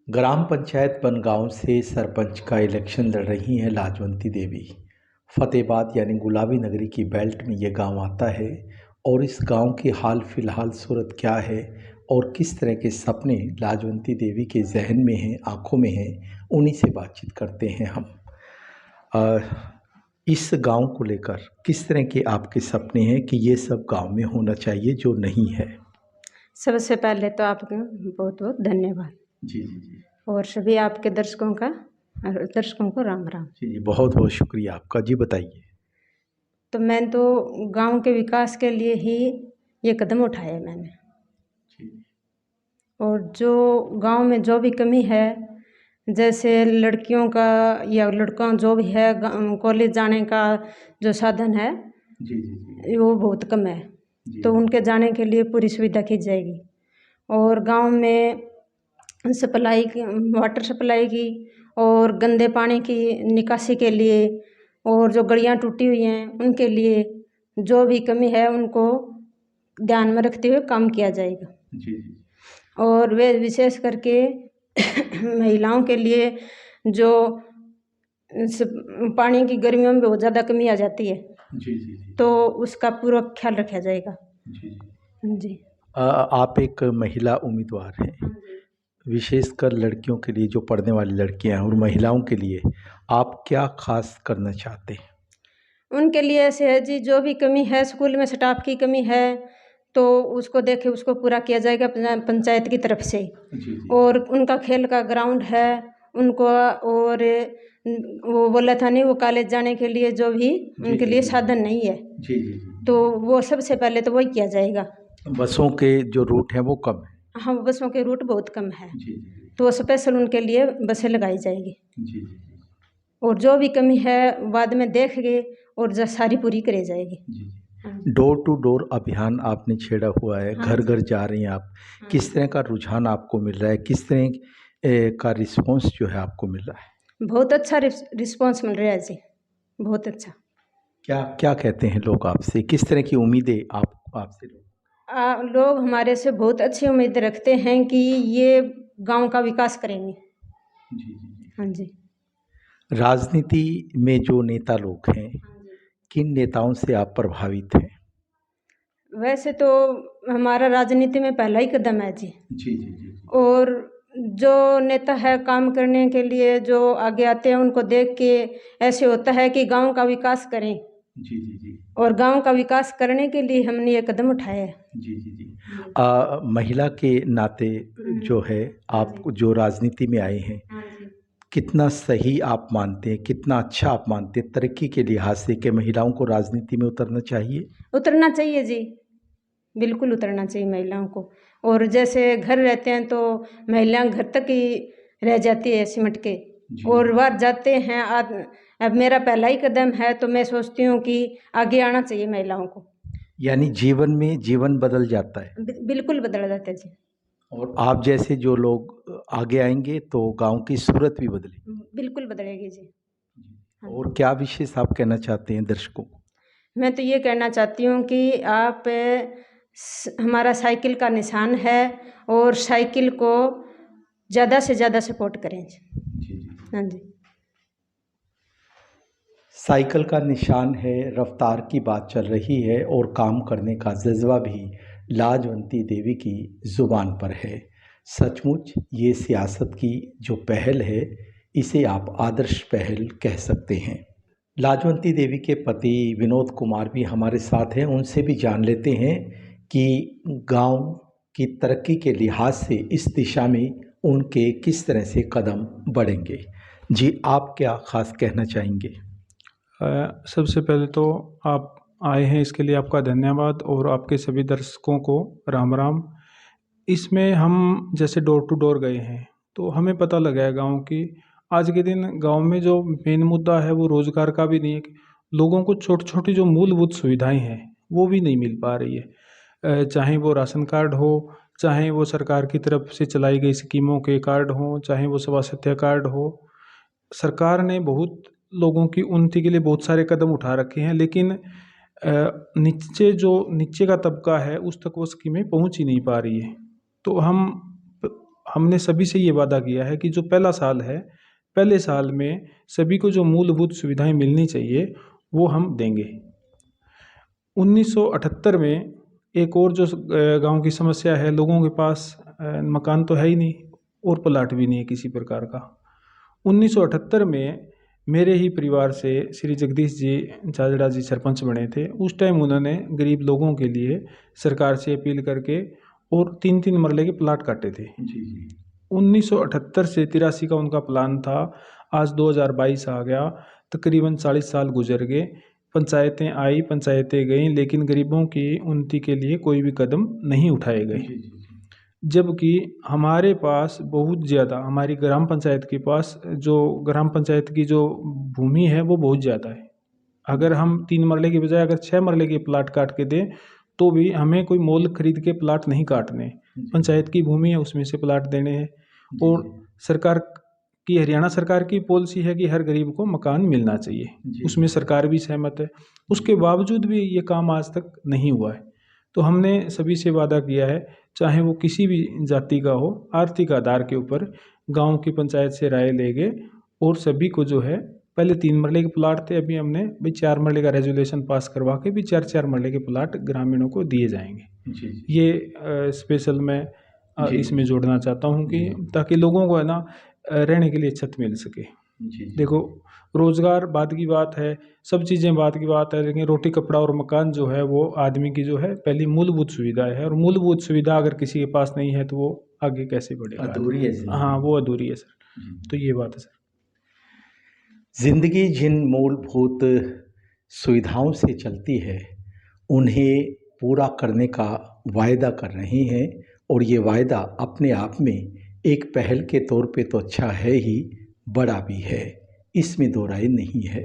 ग्राम पंचायत बनगांव से सरपंच का इलेक्शन लड़ रही हैं लाजवंती देवी। फतेहाबाद यानी गुलाबी नगरी की बेल्ट में ये गांव आता है और इस गांव की हाल फिलहाल सूरत क्या है और किस तरह के सपने लाजवंती देवी के जहन में हैं, आंखों में हैं, उन्हीं से बातचीत करते हैं हम। अ, इस गांव को लेकर किस तरह के आपके सपने हैं कि ये सब गांव में होना चाहिए जो नहीं है? सबसे पहले तो आपका बहुत बहुत धन्यवाद। जी जी जी और सभी आपके दर्शकों को राम राम। जी जी, बहुत बहुत शुक्रिया आपका। जी बताइए। तो मैं तो गांव के विकास के लिए ही ये कदम उठाया मैंने। जी और जो गांव में जो भी कमी है, जैसे लड़कियों का या लड़कों जो भी है कॉलेज जाने का जो साधन है जी जी जी वो बहुत कम है। जी तो उनके जाने के लिए पूरी सुविधा की जाएगी। और गांव में वाटर सप्लाई की और गंदे पानी की निकासी के लिए और जो गलियां टूटी हुई हैं उनके लिए जो भी कमी है उनको ध्यान में रखते हुए काम किया जाएगा। जी जी और वे विशेष करके महिलाओं के लिए जो पानी की गर्मियों में बहुत ज़्यादा कमी आ जाती है, जी जी जी तो उसका पूरा ख्याल रखा जाएगा। जी जी। आप एक महिला उम्मीदवार हैं, विशेषकर लड़कियों के लिए, जो पढ़ने वाली लड़कियां हैं और महिलाओं के लिए आप क्या खास करना चाहते हैं? उनके लिए ऐसे है जी, जो भी कमी है स्कूल में स्टाफ की कमी है तो उसको देखे उसको पूरा किया जाएगा पंचायत की तरफ से। जी जी और उनका खेल का ग्राउंड है उनको, और वो बोला था नहीं, वो कॉलेज जाने के लिए जो भी जी उनके जी लिए जी साधन नहीं है, जी जी जी तो वो सबसे पहले तो वही किया जाएगा। बसों के जो रूट हैं वो कम है। हाँ, बसों के रूट बहुत कम है, जी जी तो स्पेशल उनके लिए बसें लगाई जाएगी। जी जी और जो भी कमी है बाद में देख के और जो सारी पूरी करी जाएगी। जी हाँ जी। डोर टू डोर अभियान आपने छेड़ा हुआ है, हाँ घर जी। घर जा रही हैं आप। हाँ किस तरह का रुझान आपको मिल रहा है, किस तरह का रिस्पॉन्स जो है आपको मिल रहा है? बहुत अच्छा रिस्पॉन्स मिल रहा है जी, बहुत अच्छा। क्या क्या कहते हैं लोग आपसे, किस तरह की उम्मीदें आप आपसे लोग? लोग हमारे से बहुत अच्छी उम्मीद रखते हैं कि ये गांव का विकास करेंगे। जी जी जी। हाँ जी। राजनीति में जो नेता लोग हैं, किन नेताओं से आप प्रभावित हैं? वैसे तो हमारा राजनीति में पहला ही कदम है जी। जी जी जी और जो नेता है काम करने के लिए जो आगे आते हैं उनको देख के ऐसे होता है कि गांव का विकास करें, जी जी जी और गांव का विकास करने के लिए हमने ये कदम उठाया है। जी जी जी। महिला के नाते जो है, आप जो राजनीति में आए हैं, हाँ जी। कितना सही आप मानते हैं, कितना अच्छा आप मानते हैं तरक्की के लिहाज से कि महिलाओं को राजनीति में उतरना चाहिए? उतरना चाहिए जी, बिल्कुल उतरना चाहिए महिलाओं को। और जैसे घर रहते हैं तो महिलाएं घर तक ही रह जाती है सिमट के, जी और बाहर जाते हैं अब मेरा पहला ही कदम है तो मैं सोचती हूँ कि आगे आना चाहिए महिलाओं को। यानी जीवन में जीवन बदल जाता है। बिल्कुल बदल जाता है जी। और आप जैसे जो लोग आगे आएंगे तो गांव की सूरत भी बदलेगी। बिल्कुल बदलेगी जी। हाँ और जी। क्या विशेष आप कहना चाहते हैं दर्शकों को? मैं तो ये कहना चाहती हूँ कि आप हमारा साइकिल का निशान है और साइकिल को ज़्यादा से ज़्यादा सपोर्ट करें। जी जी। हाँ जी। साइकिल का निशान है, रफ्तार की बात चल रही है और काम करने का जज्बा भी लाजवंती देवी की ज़ुबान पर है। सचमुच ये सियासत की जो पहल है, इसे आप आदर्श पहल कह सकते हैं। लाजवंती देवी के पति विनोद कुमार भी हमारे साथ हैं, उनसे भी जान लेते हैं कि गांव की तरक्की के लिहाज से इस दिशा में उनके किस तरह से कदम बढ़ेंगे। जी, आप क्या खास कहना चाहेंगे? सबसे पहले तो आप आए हैं इसके लिए आपका धन्यवाद, और आपके सभी दर्शकों को राम राम। इसमें हम जैसे डोर टू डोर गए हैं तो हमें पता लगा है गाँव की आज के दिन गाँव में जो मेन मुद्दा है वो रोज़गार का भी नहीं है। लोगों को छोटी छोटी जो मूलभूत सुविधाएं हैं वो भी नहीं मिल पा रही है। चाहे वो राशन कार्ड हो, चाहे वो सरकार की तरफ से चलाई गई स्कीमों के कार्ड हों, चाहे वो स्वास्थ्य कार्ड हो। सरकार ने बहुत लोगों की उन्नति के लिए बहुत सारे कदम उठा रखे हैं, लेकिन नीचे का तबका है उस तक वो स्कीमें पहुंच ही नहीं पा रही है। तो हम हमने सभी से ये वादा किया है कि जो पहला साल है, पहले साल में सभी को जो मूलभूत सुविधाएं मिलनी चाहिए वो हम देंगे। 1978 में एक और जो गांव की समस्या है, लोगों के पास मकान तो है ही नहीं और प्लाट भी नहीं है किसी प्रकार का। 1978 में मेरे ही परिवार से श्री जगदीश जी झाझड़ा जी सरपंच बने थे। उस टाइम उन्होंने गरीब लोगों के लिए सरकार से अपील करके और 3-3 मरले के प्लाट काटे थे। 1978 से 83 का उनका प्लान था। आज 2022 आ गया, तकरीबन 40 साल गुजर गए। पंचायतें आई, पंचायतें गईं, लेकिन गरीबों की उन्नति के लिए कोई भी कदम नहीं उठाए गए। जबकि हमारे पास बहुत ज़्यादा, हमारी ग्राम पंचायत के पास जो ग्राम पंचायत की जो भूमि है वो बहुत ज़्यादा है। अगर हम 3 मरले की बजाय अगर 6 मरले के प्लाट काट के दें तो भी हमें कोई मोल खरीद के प्लाट नहीं काटने। पंचायत की भूमि है, उसमें से प्लाट देने हैं। और सरकार की, हरियाणा सरकार की पॉलिसी है कि हर गरीब को मकान मिलना चाहिए, उसमें सरकार भी सहमत है। उसके बावजूद भी ये काम आज तक नहीं हुआ है। तो हमने सभी से वादा किया है, चाहे वो किसी भी जाति का हो, आर्थिक आधार के ऊपर गांव की पंचायत से राय लेंगे और सभी को जो है, पहले 3 मरले के प्लाट थे, अभी हमने भी 4 मरले का रेजोल्यूशन पास करवा के भी 4-4 मरले के प्लाट ग्रामीणों को दिए जाएंगे। ये स्पेशल मैं इसमें जोड़ना चाहता हूँ कि ताकि लोगों को है ना रहने के लिए छत मिल सके। देखो, रोजगार बाद की बात है, सब चीज़ें बाद की बात है, लेकिन रोटी कपड़ा और मकान जो है वो आदमी की जो है पहली मूलभूत सुविधा है। और मूलभूत सुविधा अगर किसी के पास नहीं है तो वो आगे कैसे बढ़ेगा? अधूरी है। हाँ, वो अधूरी है सर। तो ये बात है सर। जिंदगी जिन मूलभूत सुविधाओं से चलती है उन्हें पूरा करने का वायदा कर रही हैं, और ये वायदा अपने आप में एक पहल के तौर पे तो अच्छा है ही, बड़ा भी है, इसमें दो राय नहीं है।